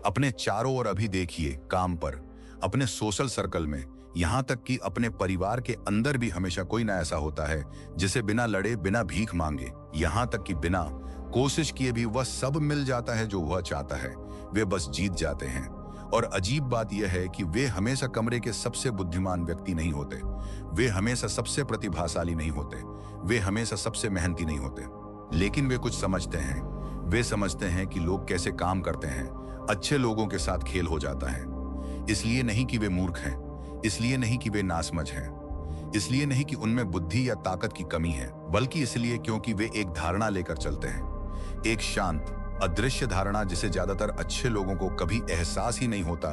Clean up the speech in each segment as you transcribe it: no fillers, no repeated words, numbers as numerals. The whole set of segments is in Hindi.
अपने चारों ओर अभी देखिए, काम पर, अपने सोशल सर्कल में, यहाँ तक कि अपने परिवार के अंदर भी हमेशा कोई ना ऐसा होता है जिसे बिना लड़े, बिना भीख मांगे, यहाँ तक कि बिना कोशिश किए भी वह सब मिल जाता है जो वह चाहता है। वे बस जीत जाते हैं। और अजीब बात यह है कि वे हमेशा कमरे के सबसे बुद्धिमान व्यक्ति नहीं होते, वे हमेशा सबसे प्रतिभाशाली नहीं होते, वे हमेशा सबसे मेहनती नहीं होते। लेकिन वे कुछ समझते हैं। वे समझते हैं कि लोग कैसे काम करते हैं। अच्छे लोगों के साथ खेल हो जाता है। इसलिए नहीं कि वे मूर्ख हैं, इसलिए नहीं कि वे नासमझ हैं, इसलिए नहीं कि उनमें बुद्धि या ताकत की कमी है, बल्कि इसलिए क्योंकि वे एक धारणा लेकर चलते हैं, एक शांत, अदृश्य धारणा जिसे ज्यादातर अच्छे लोगों को कभी एहसास ही नहीं होता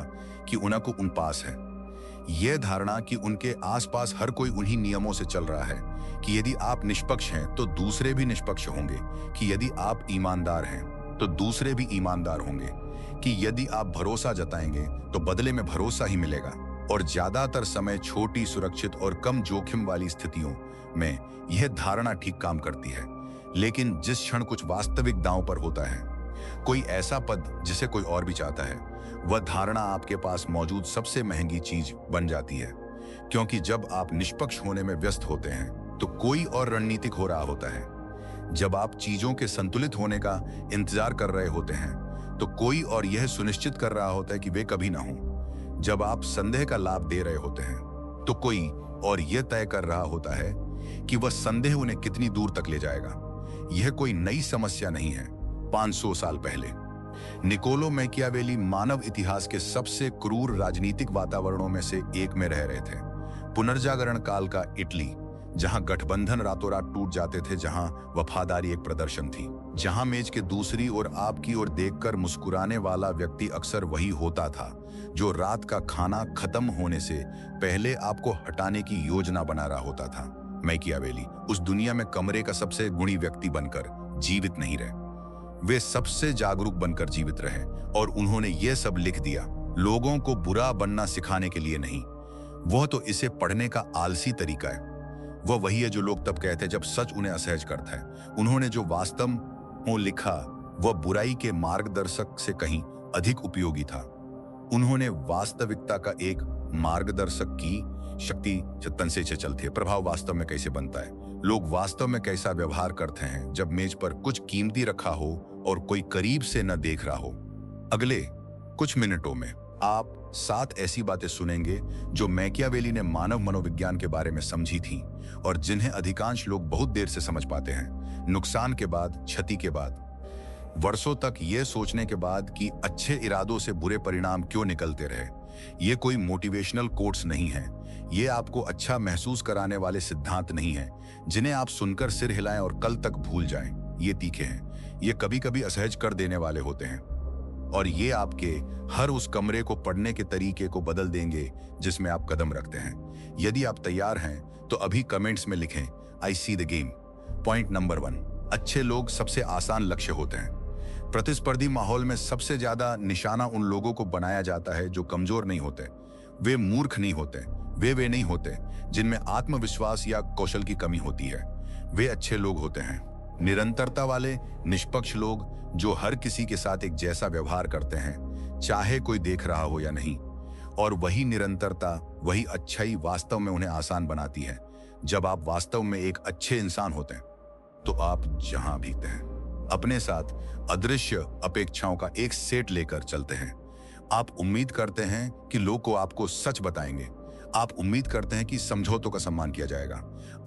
कि उनको उन पास है। यह धारणा कि उनके आसपास हर कोई उन्हीं नियमों से चल रहा है कि यदि आप निष्पक्ष हैं तो दूसरे भी निष्पक्ष होंगे, कि यदि आप ईमानदार हैं तो दूसरे भी ईमानदार होंगे, कि यदि आप भरोसा जताएंगे तो बदले में भरोसा ही मिलेगा। और ज्यादातर समय छोटी, सुरक्षित और कम जोखिम वाली स्थितियों में यह धारणा ठीक काम करती है। लेकिन जिस क्षण कुछ वास्तविक दांव पर होता है, कोई ऐसा पद जिसे कोई और भी चाहता है, वह धारणा आपके पास मौजूद सबसे महंगी चीज बन जाती है। क्योंकि जब आप निष्पक्ष होने में व्यस्त होते हैं तो कोई और रणनीतिक हो रहा होता है। जब आप चीजों के संतुलित होने का इंतजार कर रहे होते हैं तो कोई और यह सुनिश्चित कर रहा होता है कि वे कभी ना हो। जब आप संदेह का लाभ दे रहे होते हैं तो कोई और यह तय कर रहा होता है कि वह संदेह उन्हें कितनी दूर तक ले जाएगा। यह कोई नई समस्या नहीं है। 500 साल पहले निकोलो मैकियावेली मानव इतिहास के सबसे क्रूर राजनीतिक वातावरणों में से एक में रह रहे थे। पुनर्जागरण काल का इटली, जहां गठबंधन रातों रात टूट जाते थे, जहां वफादारी एक प्रदर्शन थी, जहां मेज के दूसरी ओर आपकी ओर देखकर मुस्कुराने वाला व्यक्ति अक्सर वही होता था जो रात का खाना खत्म होने से पहले आपको हटाने की योजना बना रहा होता था। मैकियावेली उस दुनिया में कमरे का सबसे गुणी व्यक्ति बनकर जीवित नहीं रहे, वे सबसे जागरूक बनकर जीवित रहे। और उन्होंने ये सब लिख दिया लोगों को बुरा बनना सिखाने के लिए नहीं, वह तो इसे पढ़ने का आलसी तरीका है। वह वही है जो लोग तब कहते हैं जब सच उन्हें असहज करता है। उन्होंने जो वास्तव में लिखा वह बुराई के मार्गदर्शक से कहीं अधिक उपयोगी था। उन्होंने वास्तविकता का एक मार्गदर्शक की शक्ति जतन से चलती है। प्रभाव वास्तव में कैसे बनता है, लोग वास्तव में कैसा व्यवहार करते हैं जब मेज पर कुछ कीमती रखा हो और कोई करीब से न देख रहा हो। अगले कुछ मिनटों में आप 7 ऐसी बातें सुनेंगे जो मैकियावेली ने मानव मनोविज्ञान के बारे में समझी थी और जिन्हें अधिकांश लोग बहुत देर से समझ पाते हैं, नुकसान के बाद, क्षति के बाद, वर्षों तक ये सोचने के बाद कि अच्छे इरादों से बुरे परिणाम क्यों निकलते रहे। ये कोई मोटिवेशनल कोट्स नहीं है, ये आपको अच्छा महसूस कराने वाले सिद्धांत नहीं है जिन्हें आप सुनकर सिर हिलाएं और कल तक भूल जाएं। ये तीखे हैं, ये कभी कभी असहज कर देने वाले होते हैं और ये आपके हर उस कमरे को पढ़ने के तरीके को बदल देंगे जिसमें आप कदम रखते हैं। यदि आप तैयार हैं तो अभी कमेंट्स में लिखें I see the game. Point number 1, अच्छे लोग सबसे आसान लक्ष्य होते हैं। प्रतिस्पर्धी माहौल में सबसे ज्यादा निशाना उन लोगों को बनाया जाता है जो कमजोर नहीं होते, वे मूर्ख नहीं होते, वे नहीं होते जिनमें आत्मविश्वास या कौशल की कमी होती है। वे अच्छे लोग होते हैं, निरंतरता वाले, निष्पक्ष लोग जो हर किसी के साथ एक जैसा व्यवहार करते हैं, चाहे कोई देख रहा हो या नहीं। और वही निरंतरता, वही अच्छाई वास्तव में उन्हें आसान बनाती है। जब आप वास्तव में एक अच्छे इंसान होते हैं तो आप जहां भी हैं अपने साथ अदृश्य अपेक्षाओं का एक सेट लेकर चलते हैं। आप उम्मीद करते हैं कि लोग को आपको सच बताएंगे, आप उम्मीद करते हैं कि समझौतों का सम्मान किया जाएगा,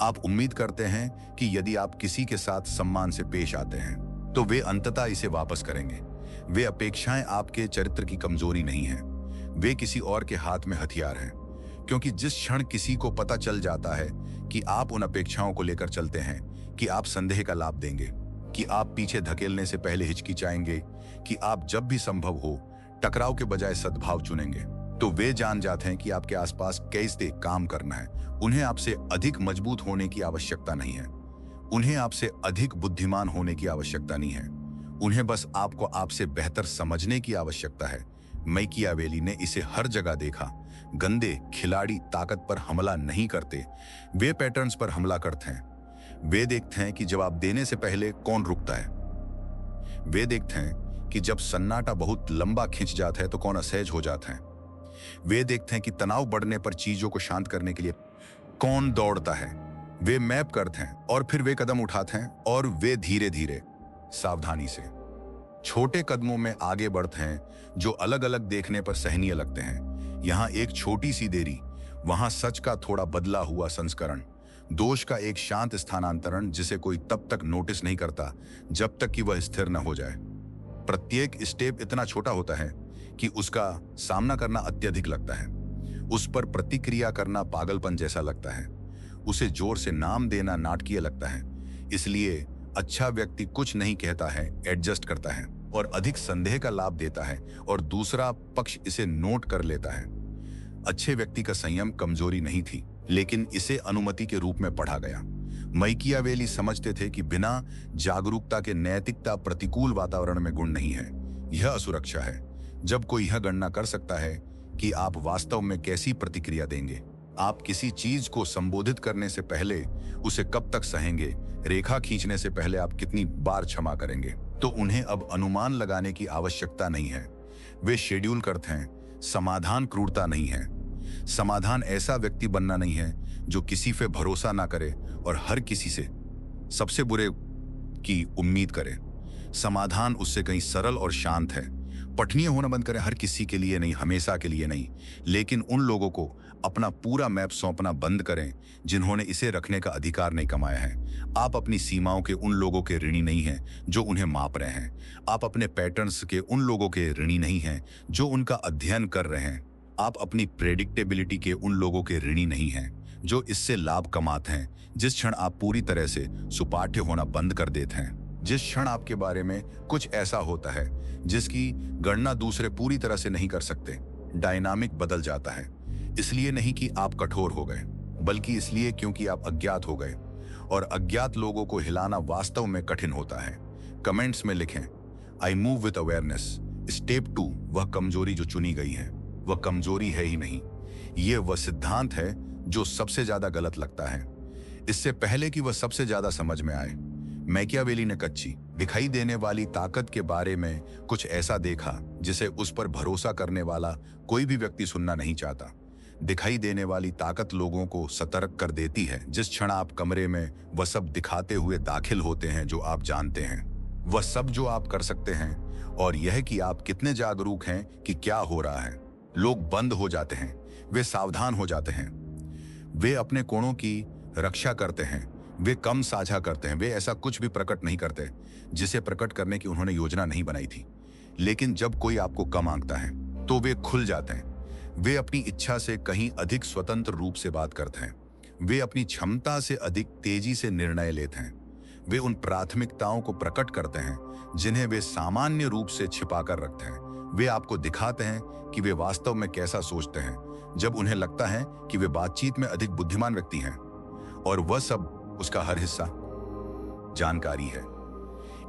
आप उम्मीद करते हैं कि यदि आप किसी के साथ सम्मान से पेश आते हैं तो वे अंततः इसे वापस करेंगे। वे अपेक्षाएं आपके चरित्र की कमजोरी नहीं है, वे किसी और के हाथ में हथियार हैं। क्योंकि जिस क्षण किसी को पता चल जाता है कि आप उन अपेक्षाओं को लेकर चलते हैं, कि आप संदेह का लाभ देंगे, कि आप पीछे धकेलने से पहले हिचकिचाएंगे, कि आप जब भी संभव हो टकराव के बजाय सद्भाव चुनेंगे, तो वे जान जाते हैं कि आपके आसपास कैसे काम करना है। उन्हें आपसे अधिक मजबूत होने की आवश्यकता नहीं है, उन्हें आपसे अधिक बुद्धिमान होने की आवश्यकता नहीं है, उन्हें बस आपको आपसे बेहतर समझने की आवश्यकता है। मैकियावेली ने इसे हर जगह देखा। गंदे खिलाड़ी ताकत पर हमला नहीं करते, वे पैटर्न्स पर हमला करते हैं। वे देखते हैं कि जवाब देने से पहले कौन रुकता है, वे देखते हैं कि जब सन्नाटा बहुत लंबा खिंच जाता है तो कौन असहज हो जाता है। वे देखते हैं कि तनाव बढ़ने पर चीजों को शांत करने के लिए कौन दौड़ता है। वे मैप करते हैं और फिर वे कदम उठाते हैं और वे धीरे धीरे सावधानी से छोटे कदमों में आगे बढ़ते हैं जो अलग अलग देखने पर सहनीय लगते हैं। यहाँ एक छोटी सी देरी, वहां सच का थोड़ा बदला हुआ संस्करण, दोष का एक शांत स्थानांतरण जिसे कोई तब तक नोटिस नहीं करता जब तक कि वह स्थिर न हो जाए। प्रत्येक स्टेप इतना छोटा होता है कि उसका सामना करना अत्यधिक लगता है, उस पर प्रतिक्रिया करना पागलपन जैसा लगता है, उसे जोर से नाम देना नाटकीय लगता है। इसलिए अच्छा व्यक्ति कुछ नहीं कहता है, एडजस्ट करता है और अधिक संदेह का लाभ देता है और दूसरा पक्ष इसे नोट कर लेता है। अच्छे व्यक्ति का संयम कमजोरी नहीं थी, लेकिन इसे अनुमति के रूप में पढ़ा गया। मैकियावेली समझते थे कि बिना जागरूकता के नैतिकता प्रतिकूल वातावरण में गुण नहीं है, यह असुरक्षा है। जब कोई यह गणना कर सकता है कि आप वास्तव में कैसी प्रतिक्रिया देंगे, आप किसी चीज को संबोधित करने से पहले उसे कब तक सहेंगे, रेखा खींचने से पहले आप कितनी बार क्षमा करेंगे, तो उन्हें अब अनुमान लगाने की आवश्यकता नहीं है। वे शेड्यूल करते हैं। समाधान क्रूरता नहीं है। समाधान ऐसा व्यक्ति बनना नहीं है जो किसी पे भरोसा ना करे और हर किसी से सबसे बुरे की उम्मीद करे। समाधान उससे कहीं सरल और शांत है। पठनीय होना बंद करें, हर किसी के लिए नहीं, हमेशा के लिए नहीं, लेकिन उन लोगों को अपना पूरा मैप सौंपना बंद करें जिन्होंने इसे रखने का अधिकार नहीं कमाया है। आप अपनी सीमाओं के उन लोगों के ऋणी नहीं हैं जो उन्हें माप रहे हैं। आप अपने पैटर्न्स के उन लोगों के ऋणी नहीं हैं जो उनका अध्ययन कर रहे हैं। आप अपनी प्रेडिक्टेबिलिटी के उन लोगों के ऋणी नहीं हैं जो इससे लाभ कमाते हैं। जिस क्षण आप पूरी तरह से सुपाठ्य होना बंद कर देते हैं, जिस क्षण आपके बारे में कुछ ऐसा होता है जिसकी गणना दूसरे पूरी तरह से नहीं कर सकते, डायनामिक बदल जाता है। इसलिए नहीं कि आप कठोर हो गए, बल्कि इसलिए क्योंकि आप अज्ञात हो गए, और अज्ञात लोगों को हिलाना वास्तव में कठिन होता है। कमेंट्स में लिखें, I move with awareness. Step 2, वह कमजोरी जो चुनी गई है वह कमजोरी है ही नहीं। यह वह सिद्धांत है जो सबसे ज्यादा गलत लगता है, इससे पहले कि वह सबसे ज्यादा समझ में आए। मैकियावेली ने कच्ची दिखाई देने वाली ताकत के बारे में कुछ ऐसा देखा जिसे उस पर भरोसा करने वाला कोई भी व्यक्ति सुनना नहीं चाहता। दिखाई देने वाली ताकत लोगों को सतर्क कर देती है। जिस क्षण आप कमरे में वह सब दिखाते हुए दाखिल होते हैं जो आप जानते हैं, वह सब जो आप कर सकते हैं, और यह कि आप कितने जागरूक हैं कि क्या हो रहा है, लोग बंद हो जाते हैं, वे सावधान हो जाते हैं, वे अपने कोणों की रक्षा करते हैं, वे कम साझा करते हैं, वे ऐसा कुछ भी प्रकट नहीं करते जिसे प्रकट करने की उन्होंने योजना नहीं बनाई थी। लेकिन जब कोई आपको कम आंकता है तो वे खुल जाते हैं। वे अपनी इच्छा से कहीं अधिक स्वतंत्र रूप से बात करते हैं। वे अपनी क्षमता से अधिक तेजी से निर्णय लेते हैं। वे उन प्राथमिकताओं को प्रकट करते हैं जिन्हें वे सामान्य रूप से छिपा कर रखते हैं। वे आपको दिखाते हैं कि वे वास्तव में कैसा सोचते हैं जब उन्हें लगता है कि वे बातचीत में अधिक बुद्धिमान व्यक्ति हैं, और वह सब उसका हर हिस्सा जानकारी है।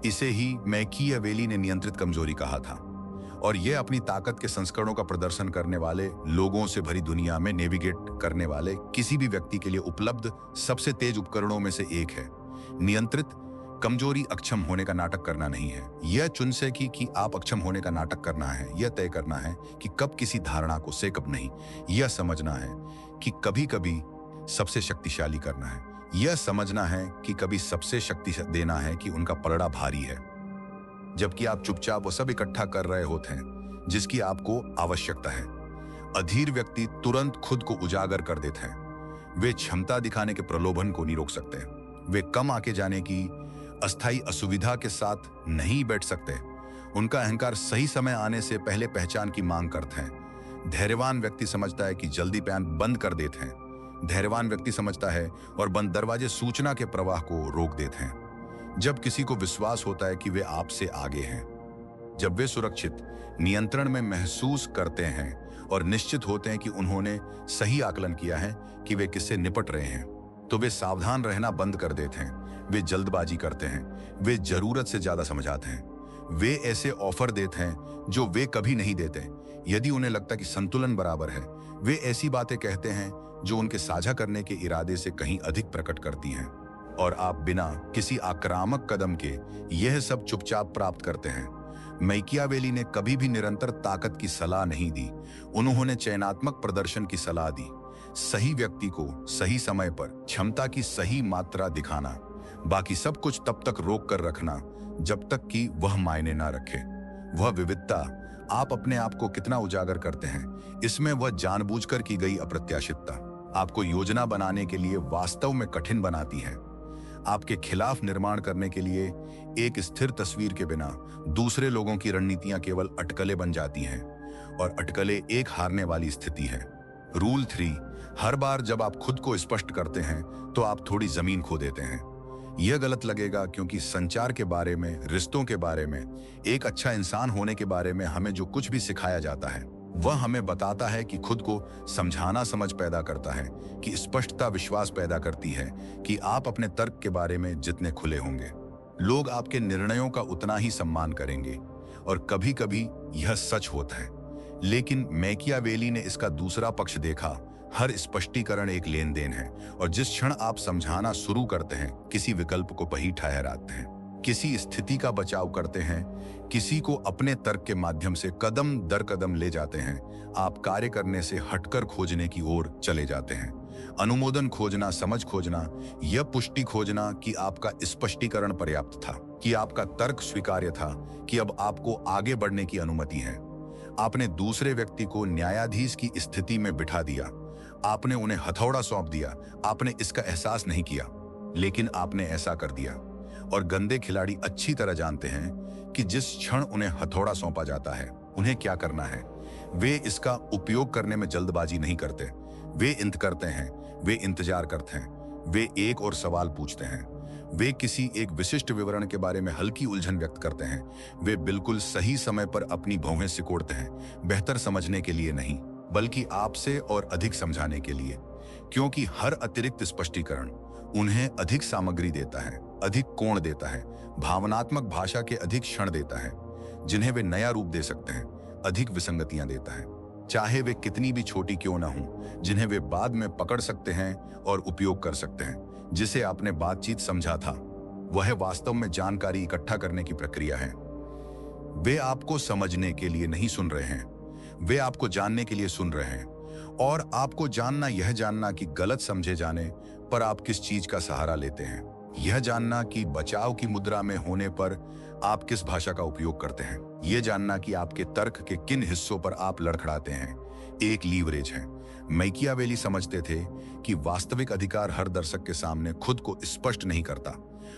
इसे ही मैकियावेली ने नियंत्रित कमजोरी कहा था, और यह अपनी ताकत के संस्करणों का प्रदर्शन करने वाले लोगों से भरी दुनिया में नेविगेट करने वाले किसी भी व्यक्ति के लिए उपलब्ध सबसे तेज उपकरणों में से एक है। नियंत्रित कमजोरी अक्षम होने का नाटक करना नहीं है। यह चुन से कि आप अक्षम होने का नाटक करना है। यह तय करना है कि कब किसी धारणा को से कब नहीं। यह समझना है कि कभी कभी सबसे शक्तिशाली करना है। यह समझना है कि कभी सबसे शक्ति देना है कि उनका पलड़ा भारी है, जबकि आप चुपचाप वो सब इकट्ठा कर रहे होते हैं जिसकी आपको आवश्यकता है। अधीर व्यक्ति तुरंत खुद को उजागर कर देते हैं। वे क्षमता दिखाने के प्रलोभन को नहीं रोक सकते। वे कम आके जाने की अस्थायी असुविधा के साथ नहीं बैठ सकते। उनका अहंकार सही समय आने से पहले पहचान की मांग करते हैं। धैर्यवान व्यक्ति समझता है कि जल्दी पैन बंद कर देते हैं। धैर्यवान व्यक्ति समझता है और बंद दरवाजे सूचना के प्रवाह को रोक देते हैं। जब किसी को विश्वास होता है कि वे आपसे आगे हैं, जब वे सुरक्षित नियंत्रण में महसूस करते हैं और निश्चित होते हैं कि उन्होंने सही आकलन किया है कि वे किससे निपट रहे हैं, तो वे सावधान रहना बंद कर देते हैं। वे जल्दबाजी करते हैं। वे जरूरत से ज्यादा समझाते हैं। वे ऐसे ऑफर देते हैं जो वे कभी नहीं देते। यदि उन्हें लगता कि संतुलन बराबर है, वे ऐसी बातें कहते हैं जो उनके साझा करने के इरादे से कहीं अधिक प्रकट करती हैं, और आप बिना किसी आक्रामक कदम के यह सब चुपचाप प्राप्त करते हैं। मैकियावेली ने कभी भी निरंतर ताकत की सलाह नहीं दी। उन्होंने चयनात्मक प्रदर्शन की सलाह दी। सही व्यक्ति को सही समय पर क्षमता की सही मात्रा दिखाना, बाकी सब कुछ तब तक रोक कर रखना जब तक कि वह मायने ना रखे। वह विविधता आप अपने आप को कितना उजागर करते हैं, इसमें वह जानबूझकर की गई अप्रत्याशितता आपको योजना बनाने के लिए वास्तव में कठिन बनाती है। आपके खिलाफ निर्माण करने के लिए एक स्थिर तस्वीर के बिना दूसरे लोगों की रणनीतियां केवल अटकलें बन जाती हैं, और अटकलें एक हारने वाली स्थिति है। रूल 3, हर बार जब आप खुद को स्पष्ट करते हैं तो आप थोड़ी जमीन खो देते हैं। यह गलत लगेगा क्योंकि संचार के बारे में, रिश्तों के बारे में, एक अच्छा इंसान होने के बारे में हमें जो कुछ भी सिखाया जाता है वह हमें बताता है कि खुद को समझाना समझ पैदा करता है, कि स्पष्टता विश्वास पैदा करती है कि आप अपने तर्क के बारे में जितने खुले होंगे, लोग आपके निर्णयों का उतना ही सम्मान करेंगे। और कभी कभी यह सच होता है, लेकिन मैकियावेली ने इसका दूसरा पक्ष देखा। हर स्पष्टीकरण एक लेन देन है, और जिस क्षण आप समझाना शुरू करते हैं, किसी विकल्प को वही ठहराते हैं, किसी स्थिति का बचाव करते हैं, किसी को अपने तर्क के माध्यम से कदम दर कदम ले जाते हैं, आप कार्य करने से हटकर खोजने की ओर चले जाते हैं। अनुमोदन खोजना, समझ खोजना, यह पुष्टि खोजना कि आपका स्पष्टीकरण पर्याप्त था, कि आपका तर्क स्वीकार्य था, कि अब आपको आगे बढ़ने की अनुमति है। आपने दूसरे व्यक्ति को न्यायाधीश की स्थिति में बिठा दिया, आपने उन्हें हथौड़ा सौंप दिया, आपने इसका एहसास नहीं किया, लेकिन आपने ऐसा कर दिया। और गंदे खिलाड़ी अच्छी तरह जानते हैं कि जिस क्षण उन्हें हथौड़ा सौंपा जाता है उन्हें क्या करना है। वे इसका उपयोग करने में जल्दबाजी नहीं करते, वे करते हैं, वे इंतजार करते हैं, वे एक और सवाल पूछते हैं, वे किसी एक विशिष्ट विवरण के बारे में हल्की उलझन व्यक्त करते हैं, वे बिल्कुल सही समय पर अपनी भौहें सिकोड़ते हैं, बेहतर समझने के लिए नहीं बल्कि आपसे और अधिक समझाने के लिए, क्योंकि हर अतिरिक्त स्पष्टीकरण उन्हें अधिक सामग्री देता है, अधिक कोण देता है, भावनात्मक भाषा के अधिक क्षण देता है जिन्हें वे नया रूप दे सकते हैं, अधिक विसंगतियां देता है, चाहे वे कितनी भी छोटी क्यों ना हों, जिन्हें वे बाद में पकड़ सकते हैं और उपयोग कर सकते हैं। जिसे आपने बातचीत समझा था वह वास्तव में जानकारी इकट्ठा करने की प्रक्रिया है। वे आपको समझने के लिए नहीं सुन रहे हैं, वे आपको जानने के लिए सुन रहे हैं। और आपको जानना, यह जानना कि गलत समझे जाने पर आप किस चीज का सहारा लेते हैं, यह जानना कि बचाव की मुद्रा में होने पर आप किस भाषा का उपयोग करते हैं, यह जानना कि आपके तर्क के किन हिस्सों पर आप लड़खड़ाते हैं, एक लीवरेज है। मैकियावेली समझते थे कि वास्तविक अधिकार हर दर्शक के सामने खुद को स्पष्ट नहीं करता,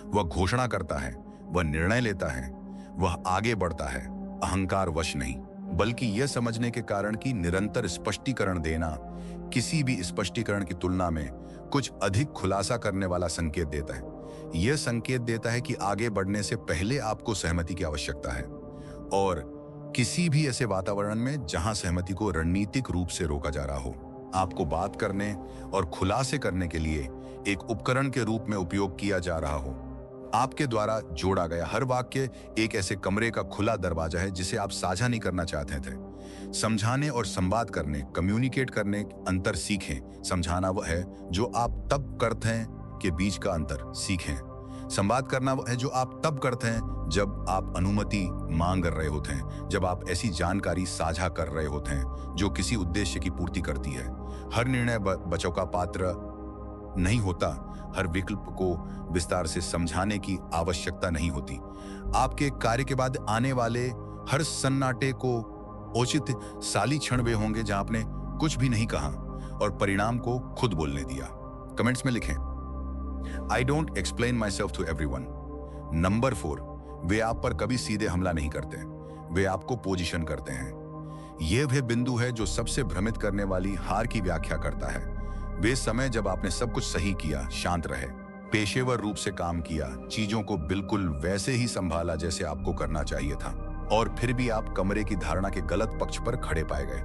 वह घोषणा करता है, वह निर्णय लेता है, वह आगे बढ़ता है, अहंकार वश नहीं, बल्कि यह समझने के कारण कि निरंतर स्पष्टीकरण देना किसी भी स्पष्टीकरण की तुलना में कुछ अधिक खुलासा करने वाला संकेत देता है। यह संकेत देता है कि आगे बढ़ने से पहले आपको सहमति की आवश्यकता है, और किसी भी ऐसे वातावरण में जहां सहमति को रणनीतिक रूप से रोका जा रहा हो, आपको बात करने और खुलासे करने के लिए एक उपकरण के रूप में उपयोग किया जा रहा हो। आपके द्वारा जोड़ा गया हर वाक्य एक ऐसे कमरे का खुला दरवाजा है जिसे आप साझा नहीं करना चाहते थे। समझाने और संवाद करने, कम्युनिकेट करने अंतर सीखें। समझाना वह है जो आप तब करते हैं के बीच का अंतर सीखें। संवाद करना वह है जो आप तब करते हैं जब आप अनुमति मांग रहे होते हैं, जब आप ऐसी जानकारी साझा कर रहे होते हैं जो किसी उद्देश्य की पूर्ति करती है। हर निर्णय बचाव का पात्र नहीं होता, हर विकल्प को विस्तार से समझाने की आवश्यकता नहीं होती। आपके कार्य के बाद आने वाले हर सन्नाटे को औचित्य साली क्षण वे होंगे जहां आपने कुछ भी नहीं कहा और परिणाम को खुद बोलने दिया। कमेंट्स में लिखें, I don't explain myself to everyone। Number 4, वे आप पर कभी सीधे हमला नहीं करते, वे आपको पोजीशन करते हैं। यह वह बिंदु है जो सबसे भ्रमित करने वाली हार की व्याख्या करता है। वे समय जब आपने सब कुछ सही किया, शांत रहे, पेशेवर रूप से काम किया, चीजों को बिल्कुल वैसे ही संभाला जैसे आपको करना चाहिए था, और फिर भी आप कमरे की धारणा के गलत पक्ष पर खड़े पाए गए।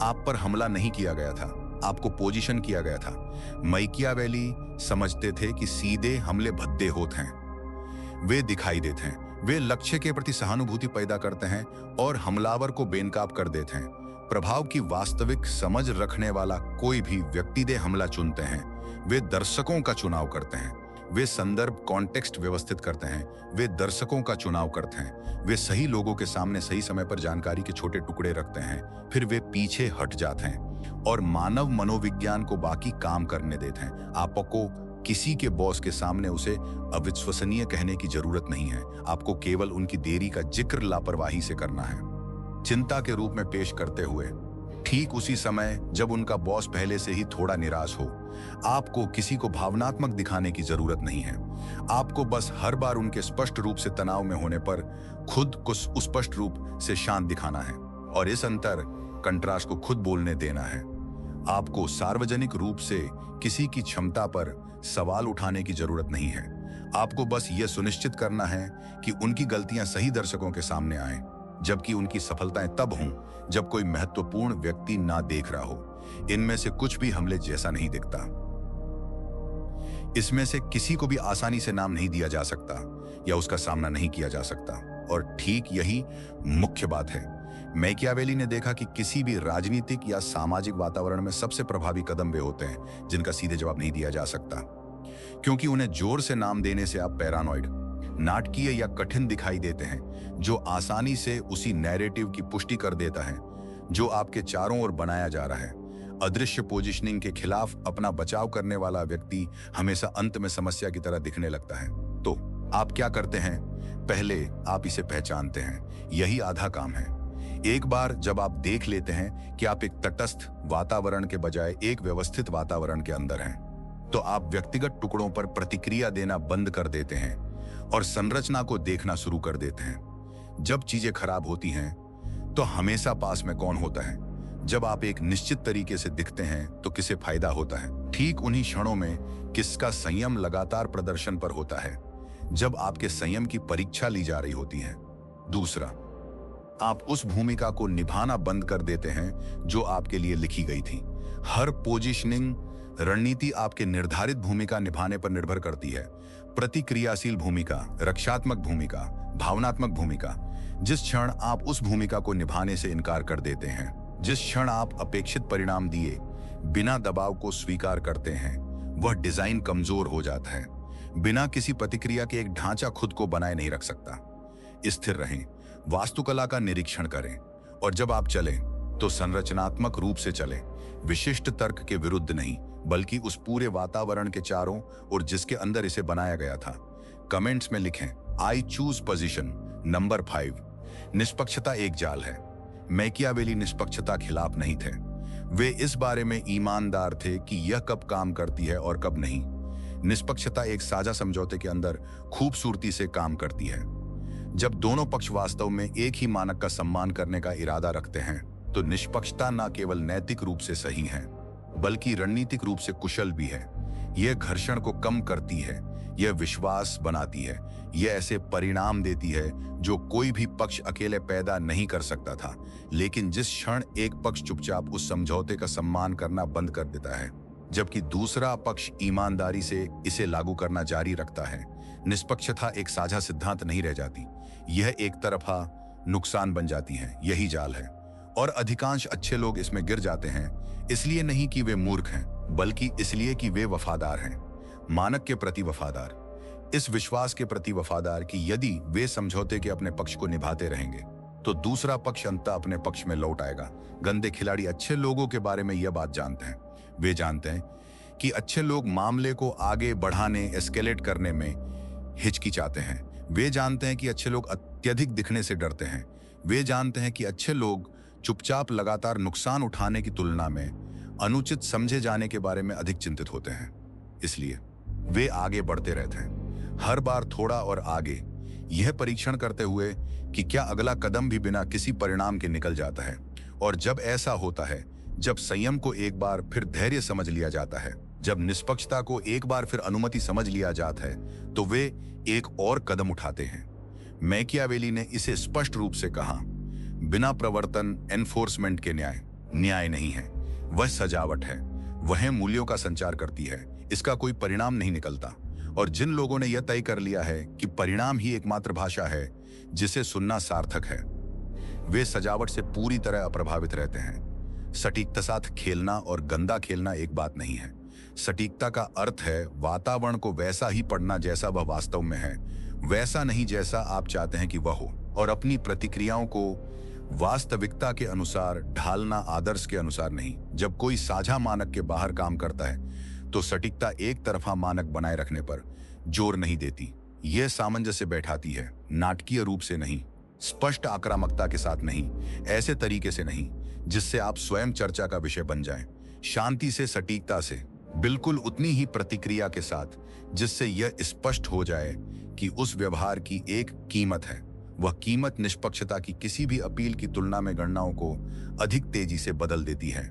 आप पर हमला नहीं किया गया था, आपको पोजीशन किया गया था। मैकियावेली समझते थे कि सीधे हमले भद्दे होते हैं, वे दिखाई देते हैं, वे लक्ष्य के प्रति सहानुभूति पैदा करते हैं और हमलावर को बेनकाब कर देते हैं। प्रभाव की वास्तविक समझ रखने वाला कोई भी व्यक्तिगत हमला चुनते हैं, वे दर्शकों का चुनाव करते हैं। वे संदर्भ कॉन्टेक्स्ट व्यवस्थित करते हैं, वे दर्शकों का चुनाव करते हैं, वे सही लोगों के सामने सही समय पर जानकारी के छोटे टुकड़े रखते हैं, फिर वे पीछे हट जाते हैं और मानव मनोविज्ञान को बाकी काम करने देते हैं। आपको किसी के बॉस के सामने उसे अविश्वसनीय कहने की जरूरत नहीं है, आपको केवल उनकी देरी का जिक्र लापरवाही से करना है, चिंता के रूप में पेश करते हुए, ठीक उसी समय जब उनका बॉस पहले से ही थोड़ा निराश हो। आपको किसी को भावनात्मक दिखाने की जरूरत नहीं है, आपको बस हर बार उनके स्पष्ट रूप से तनाव में होने पर खुद को स्पष्ट रूप से शांत दिखाना है और इस अंतर कंट्रास्ट को खुद बोलने देना है। आपको सार्वजनिक रूप से किसी की क्षमता पर सवाल उठाने की जरूरत नहीं है, आपको बस यह सुनिश्चित करना है कि उनकी गलतियां सही दर्शकों के सामने आएं, जबकि उनकी सफलताएं तब हों जब कोई महत्वपूर्ण व्यक्ति ना देख रहा हो। इनमें से कुछ भी हमले जैसा नहीं दिखता, इसमें से किसी को भी आसानी से नाम नहीं दिया जा सकता या उसका सामना नहीं किया जा सकता, और ठीक यही मुख्य बात है। मैकियावेली ने देखा कि किसी भी राजनीतिक या सामाजिक वातावरण में सबसे प्रभावी कदम वे होते हैं जिनका सीधे जवाब नहीं दिया जा सकता, क्योंकि उन्हें जोर से नाम देने से आप पैरानॉइड, नाटकीय या कठिन दिखाई देते हैं, जो आसानी से उसी नैरेटिव की पुष्टि कर देता है जो आपके चारों ओर बनाया जा रहा है। अदृश्य पोजीशनिंग के खिलाफ अपना बचाव करने वाला व्यक्ति हमेशा अंत में समस्या की तरह दिखने लगता है। तो आप क्या करते हैं? पहले आप इसे पहचानते हैं, यही आधा काम है। एक बार जब आप देख लेते हैं कि आप एक तटस्थ वातावरण के बजाय एक व्यवस्थित वातावरण के अंदर हैं, तो आप व्यक्तिगत टुकड़ों पर प्रतिक्रिया देना बंद कर देते हैं और संरचना को देखना शुरू कर देते हैं। जब चीजें खराब होती हैं तो हमेशा पास में कौन होता है? जब आप एक निश्चित तरीके से दिखते हैं तो किसे फायदा होता है? ठीक उन्हीं क्षणों में किसका संयम लगातार प्रदर्शन पर होता है, जब आपके संयम की परीक्षा ली जा रही होती है। दूसरा, आप उस भूमिका को निभाना बंद कर देते हैं जो आपके लिए लिखी गई थी। हर पोजीशनिंग रणनीति आपके निर्धारित भूमिका निभाने पर निर्भर करती है। प्रतिक्रियाशील भूमिका, रक्षात्मक भूमिका, भावनात्मक भूमिका। जिस क्षण आप उस भूमिका को निभाने से इनकार कर देते हैं, जिस क्षण आप अपेक्षित परिणाम दिए बिना दबाव को स्वीकार करते हैं, वह डिजाइन कमजोर हो जाता है। बिना किसी प्रतिक्रिया के एक ढांचा खुद को बनाए नहीं रख सकता। स्थिर रहें, वास्तुकला का निरीक्षण करें, और जब आप चलें तो संरचनात्मक रूप से चलें, विशिष्ट तर्क के विरुद्ध नहीं, बल्कि उस पूरे वातावरण के चारों और जिसके अंदर इसे बनाया गया था। कमेंट्स में लिखें, आई चूज पोजीशन नंबर 5। निष्पक्षता एक जाल है। मैकियावेली निष्पक्षता खिलाफ नहीं थे, वे इस बारे में ईमानदार थे कि यह कब काम करती है और कब नहीं। निष्पक्षता एक साझा समझौते के अंदर खूबसूरती से काम करती है। जब दोनों पक्ष वास्तव में एक ही मानक का सम्मान करने का इरादा रखते हैं, तो निष्पक्षता न केवल नैतिक रूप से सही है, बल्कि रणनीतिक रूप से कुशल भी है। यह घर्षण को कम करती है, यह विश्वास बनाती है, यह ऐसे परिणाम देती है जो कोई भी पक्ष अकेले पैदा नहीं कर सकता था। लेकिन जिस क्षण एक पक्ष चुपचाप उस समझौते का सम्मान करना बंद कर देता है, जबकि दूसरा पक्ष ईमानदारी से इसे लागू करना जारी रखता है, निष्पक्षता एक साझा सिद्धांत नहीं रह जाती, यह एक तरफा नुकसान बन जाती है। यही जाल है, और अधिकांश अच्छे लोग इसमें गिर जाते हैं, इसलिए नहीं कि वे मूर्ख हैं, बल्कि इसलिए कि वे वफादार हैं, मानक के प्रति वफादार, इस विश्वास के प्रति वफादार कि यदि वे समझौते के अपने पक्ष को निभाते रहेंगे तो दूसरा पक्ष अंततः अपने पक्ष में लौट आएगा। गंदे खिलाड़ी अच्छे लोगों के बारे में यह बात जानते हैं। वे जानते हैं कि अच्छे लोग मामले को आगे बढ़ाने, एस्केलेट करने में हिचकिचाते हैं। वे जानते हैं कि अच्छे लोग अत्यधिक दिखने से डरते हैं। वे जानते हैं कि अच्छे लोग चुपचाप लगातार नुकसान उठाने की तुलना में अनुचित समझे जाने के बारे में अधिक चिंतित होते हैं। इसलिए वे आगे बढ़ते रहते हैं, हर बार थोड़ा और आगे, यह परीक्षण करते हुए कि क्या अगला कदम भी बिना किसी परिणाम के निकल जाता है। और जब ऐसा होता है, जब संयम को एक बार फिर धैर्य समझ लिया जाता है, जब निष्पक्षता को एक बार फिर अनुमति समझ लिया जाता है, तो वे एक और कदम उठाते हैं। मैकियावेली ने इसे स्पष्ट रूप से कहा, बिना प्रवर्तन एनफोर्समेंट के न्याय नहीं है, वह सजावट है, वह मूल्यों का संचार करती है, इसका कोई परिणाम नहीं निकलता। और जिन लोगों ने यह तय कर लिया है कि परिणाम ही एकमात्र भाषा है जिसे सुनना सार्थक है, वे सजावट से पूरी तरह अप्रभावित रहते हैं। सटीकता साथ खेलना और गंदा खेलना एक बात नहीं है। सटीकता का अर्थ है वातावरण को वैसा ही पढ़ना जैसा वह वास्तव में है, वैसा नहीं जैसा आप चाहते हैं कि वह हो, और अपनी प्रतिक्रियाओं को वास्तविकता के अनुसार ढालना, आदर्श के अनुसार नहीं। जब कोई साझा मानक के बाहर काम करता है तो सटीकता एक तरफा मानक बनाए रखने पर जोर नहीं देती। यह सामंजस्य बैठाती है, नाटकीय रूप से नहीं, स्पष्ट आक्रामकता के साथ नहीं, ऐसे तरीके से नहीं जिससे आप स्वयं चर्चा का विषय बन जाएं। शांति से, सटीकता से, बिल्कुल उतनी ही प्रतिक्रिया के साथ जिससे यह स्पष्ट हो जाए कि उस व्यवहार की एक कीमत है। वह कीमत निष्पक्षता की किसी भी अपील की तुलना में गणनाओं को अधिक तेजी से बदल देती है,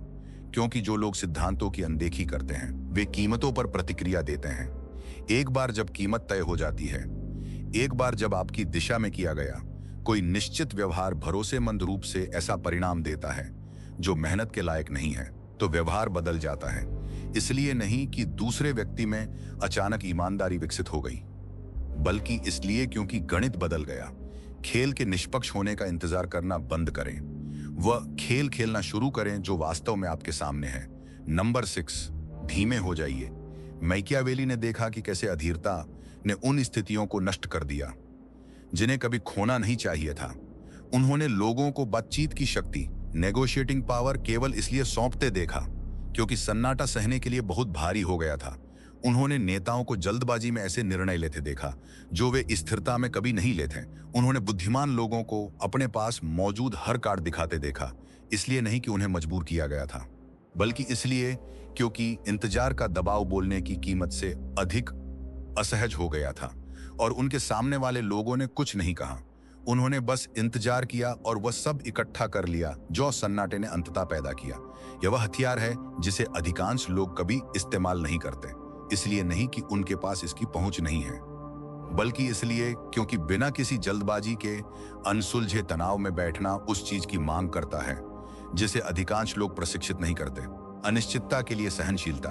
क्योंकि जो लोग सिद्धांतों की अनदेखी करते हैं वे कीमतों पर प्रतिक्रिया देते हैं। एक बार जब कीमत तय हो जाती है, एक बार जब आपकी दिशा में किया गया कोई निश्चित व्यवहार भरोसेमंद रूप से ऐसा परिणाम देता है जो मेहनत के लायक नहीं है, तो व्यवहार बदल जाता है। इसलिए नहीं कि दूसरे व्यक्ति में अचानक ईमानदारी विकसित हो गई, बल्कि इसलिए क्योंकि गणित बदल गया। खेल के निष्पक्ष होने का इंतजार करना बंद करें, वह खेल खेलना शुरू करें जो वास्तव में आपके सामने है। नंबर 6, धीमे हो जाइए। मैकियावेली ने देखा कि कैसे अधीरता ने उन स्थितियों को नष्ट कर दिया जिन्हें कभी खोना नहीं चाहिए था। उन्होंने लोगों को बातचीत की शक्ति, नेगोशिएटिंग पावर केवल इसलिए सौंपते देखा क्योंकि सन्नाटा सहने के लिए बहुत भारी हो गया था। उन्होंने नेताओं को जल्दबाजी में ऐसे निर्णय लेते देखा जो वे स्थिरता में कभी नहीं लेते। उन्होंने बुद्धिमान लोगों को अपने पास मौजूद हर कार्ड दिखाते देखा, इसलिए नहीं कि उन्हें मजबूर किया गया था, बल्कि इसलिए क्योंकि इंतजार का दबाव बोलने की कीमत से अधिक असहज हो गया था। और उनके सामने वाले लोगों ने कुछ नहीं कहा, उन्होंने बस इंतजार किया और वह सब इकट्ठा कर लिया जो सन्नाटे ने अंततः पैदा किया। यह वह हथियार है जिसे अधिकांश लोग कभी इस्तेमाल नहीं करते, इसलिए नहीं कि उनके पास इसकी पहुंच नहीं है, बल्कि इसलिए क्योंकि बिना किसी जल्दबाजी के अनसुलझे तनाव में बैठना उस चीज की मांग करता है जिसे अधिकांश लोग प्रशिक्षित नहीं करते। अनिश्चितता के लिए सहनशीलता।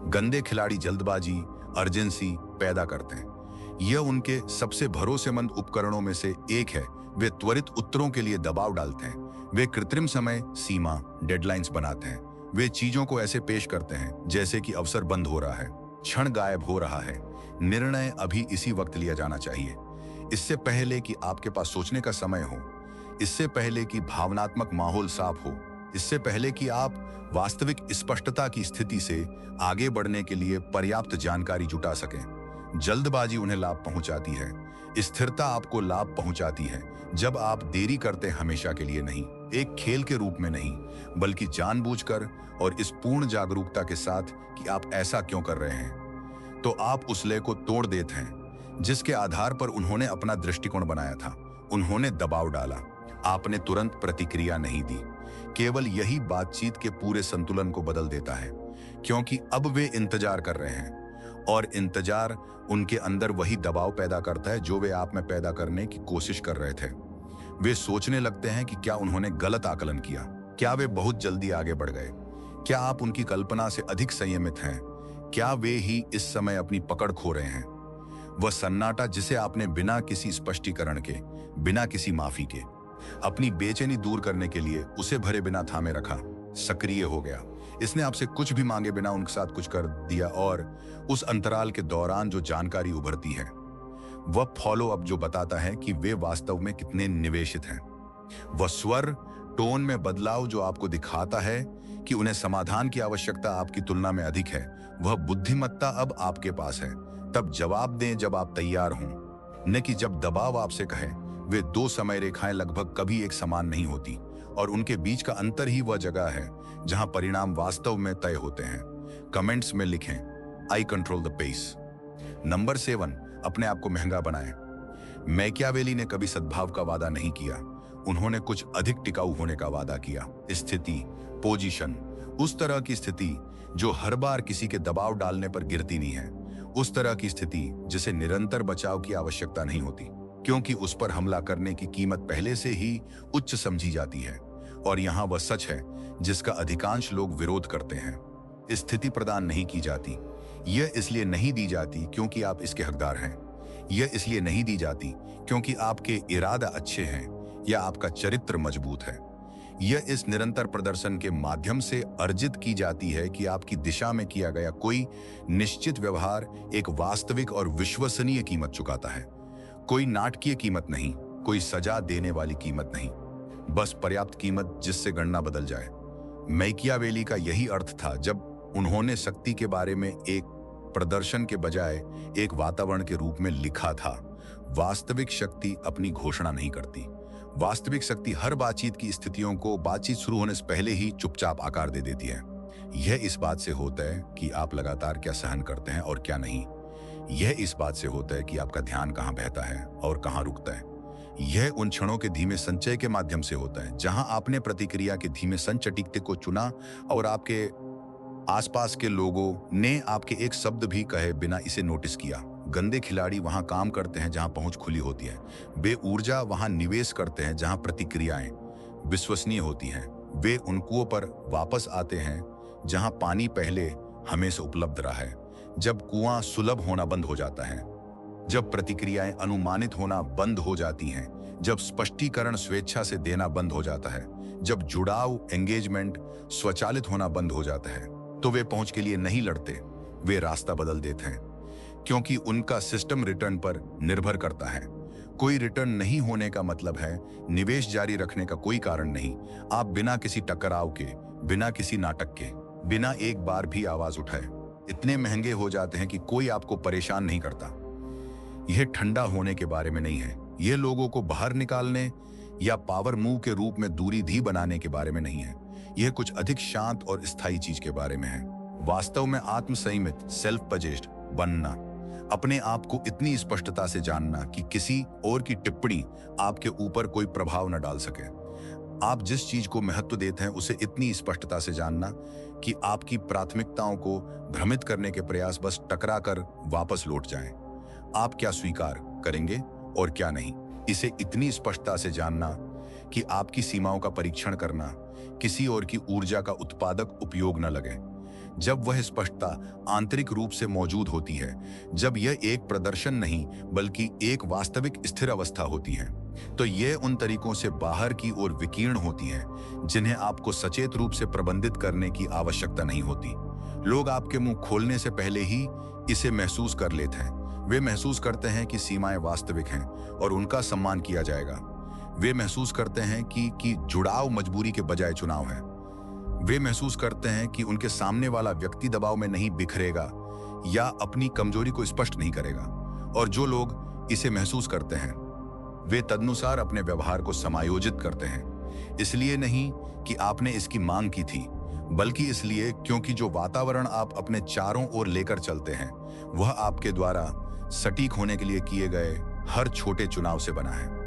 गंदे खिलाड़ी जल्दबाजी, अर्जेंसी पैदा करते हैं। यह उनके सबसे भरोसेमंद उपकरणों में से एक है। वे त्वरित उत्तरों के लिए दबाव डालते हैं, वे कृत्रिम समय सीमा, डेडलाइंस बनाते हैं, वे चीजों को ऐसे पेश करते हैं जैसे कि अवसर बंद हो रहा है, क्षण गायब हो रहा है, निर्णय अभी इसी वक्त लिया जाना चाहिए, इससे पहले कि आपके पास सोचने का समय हो, इससे पहले कि भावनात्मक माहौल साफ हो, इससे पहले कि आप वास्तविक स्पष्टता की स्थिति से आगे बढ़ने के लिए पर्याप्त जानकारी जुटा सकें। जल्दबाजी उन्हें लाभ पहुंचाती है, स्थिरता आपको लाभ पहुंचाती है। जब आप देरी करते हैं, हमेशा के लिए नहीं, एक खेल के रूप में नहीं, बल्कि जानबूझकर और इस पूर्ण जागरूकता के साथ कि आप ऐसा क्यों कर रहे हैं, तो आप उस लय को तोड़ देते हैं जिसके आधार पर उन्होंने अपना दृष्टिकोण बनाया था। उन्होंने दबाव डाला, आपने तुरंत प्रतिक्रिया नहीं दी। केवल यही बातचीत के पूरे संतुलन को बदल देता है, क्योंकि अब वे इंतजार कर रहे हैं और इंतजार उनके अंदर वही दबाव पैदा करता है जो वे आप में पैदा करने की कोशिश कर रहे थे। वे सोचने लगते हैं कि क्या उन्होंने गलत आकलन किया, क्या वे बहुत जल्दी आगे बढ़ गए, क्या आप उनकी कल्पना से अधिक संयमित हैं, क्या वे ही इस समय अपनी पकड़ खो रहे हैं। वह सन्नाटा जिसे आपने बिना किसी स्पष्टीकरण के, बिना किसी माफी के, अपनी बेचैनी दूर करने के लिए उसे भरे बिना थामे रखा, सक्रिय हो गया। इसने आपसे कुछ भी मांगे बिना उनके साथ कुछ कर दिया, और उस अंतराल के दौरान जो जानकारी उभरती है वह फॉलो अप जो बताता है कि वे वास्तव में कितने निवेशित हैं। वह स्वर, टोन में बदलाव जो आपको दिखाता है कि उन्हें समाधान की आवश्यकता आपकी तुलना में अधिक है। वह बुद्धिमत्ता अब आपके पास है। तब जवाब दें जब आप तैयार हों, न कि जब दबाव आपसे कहे। वे दो समय रेखाएं लगभग कभी एक समान नहीं होती, और उनके बीच का अंतर ही वह जगह है जहां परिणाम वास्तव में तय होते हैं। कमेंट्स में लिखें, I control the pace. Number 7, अपने आप को महंगा बनाएं। मैकियावेली ने कभी सद्भाव का वादा नहीं किया, उन्होंने कुछ अधिक टिकाऊ होने का वादा किया। स्थिति, पोजीशन, उस तरह की स्थिति जो हर बार किसी के दबाव डालने पर गिरती नहीं है, उस तरह की स्थिति जिसे निरंतर बचाव की आवश्यकता नहीं होती, क्योंकि उस पर हमला करने की कीमत पहले से ही उच्च समझी जाती है। और यहाँ वह सच है जिसका अधिकांश लोग विरोध करते हैं। स्थिति प्रदान नहीं की जाती। यह इसलिए नहीं दी जाती क्योंकि आप इसके हकदार हैं। यह इसलिए नहीं दी जाती क्योंकि आपके इरादा अच्छे हैं या आपका चरित्र मजबूत है। यह इस निरंतर प्रदर्शन के माध्यम से अर्जित की जाती है कि आपकी दिशा में किया गया कोई निश्चित व्यवहार एक वास्तविक और विश्वसनीय कीमत चुकाता है। कोई नाटकीय कीमत नहीं, कोई सजा देने वाली कीमत नहीं, बस पर्याप्त कीमत जिससे गणना बदल जाए। मैकियावेली का यही अर्थ था जब उन्होंने शक्ति के बारे में एक प्रदर्शन के बजाय एक वातावरण के रूप में लिखा था। वास्तविक शक्ति अपनी घोषणा नहीं करती। वास्तविक शक्ति हर बातचीत की स्थितियों को बातचीत शुरू होने से पहले ही चुपचाप आकार दे देती है। यह इस बात से होता है कि आप लगातार क्या सहन करते हैं और क्या नहीं। यह इस बात से होता है कि आपका ध्यान कहाँ बहता है और कहाँ रुकता है। यह उन क्षणों के धीमे संचय के माध्यम से होता है जहां आपने प्रतिक्रिया के धीमे संचटिकते को चुना और आपके आसपास के लोगों ने आपके एक शब्द भी कहे बिना इसे नोटिस किया। गंदे खिलाड़ी वहां काम करते हैं जहां पहुंच खुली होती है। वे ऊर्जा वहां निवेश करते हैं जहां प्रतिक्रियाएं विश्वसनीय होती हैं। वे उन कुओं पर वापस आते हैं जहां पानी पहले हमेशा उपलब्ध रहा है। जब कुआं सुलभ होना बंद हो जाता है, जब प्रतिक्रियाएं अनुमानित होना बंद हो जाती हैं, जब स्पष्टीकरण स्वेच्छा से देना बंद हो जाता है, जब जुड़ाव एंगेजमेंट स्वचालित होना बंद हो जाता है, तो वे पहुंच के लिए नहीं लड़ते, वे रास्ता बदल देते हैं, क्योंकि उनका सिस्टम रिटर्न पर निर्भर करता है। कोई रिटर्न नहीं होने का मतलब है निवेश जारी रखने का कोई कारण नहीं। आप बिना किसी टकराव के, बिना किसी नाटक के, बिना एक बार भी आवाज उठाए इतने महंगे हो जाते हैं कि कोई आपको परेशान नहीं करता। यह ठंडा होने के बारे में नहीं है, यह लोगों को बाहर निकालने या पावर मूव के रूप में दूरी धी बनाने के बारे में नहीं है। यह कुछ अधिक शांत और स्थायी चीज के बारे में है। वास्तव में आत्मसंयमित सेल्फ पजेस्ड बनना, अपने आप को इतनी स्पष्टता से जानना कि किसी और की टिप्पणी आपके ऊपर कोई प्रभाव न डाल सके। आप जिस चीज को महत्व देते हैं उसे इतनी स्पष्टता से जानना कि आपकी प्राथमिकताओं को भ्रमित करने के प्रयास बस टकरा कर वापस लौट जाएं। आप क्या स्वीकार करेंगे और क्या नहीं, इसे इतनी स्पष्टता से जानना कि आपकी सीमाओं का परीक्षण करना किसी और की ऊर्जा का उत्पादक उपयोग न लगे। जब वह स्पष्टता आंतरिक रूप से मौजूद होती है, जब यह एक प्रदर्शन नहीं बल्कि एक वास्तविक स्थिर अवस्था होती है, तो यह उन तरीकों से बाहर की ओर विकीर्ण होती है जिन्हें आपको सचेत रूप से प्रबंधित करने की आवश्यकता नहीं होती। लोग आपके मुंह खोलने से पहले ही इसे महसूस कर लेते हैं। वे महसूस करते हैं कि सीमाएं वास्तविक हैं और उनका सम्मान किया जाएगा। वे महसूस करते हैं कि जुड़ाव मजबूरी के बजाय चुनाव है। वे महसूस करते हैं कि उनके सामने वाला व्यक्ति दबाव में नहीं बिखरेगा या अपनी कमजोरी को स्पष्ट नहीं करेगा। और जो लोग इसे महसूस करते हैं वे तदनुसार अपने व्यवहार को समायोजित करते हैं। इसलिए नहीं कि आपने इसकी मांग की थी, बल्कि इसलिए क्योंकि जो वातावरण आप अपने चारों ओर लेकर चलते हैं वह आपके द्वारा सटीक होने के लिए किए गए हर छोटे चुनाव से बना है।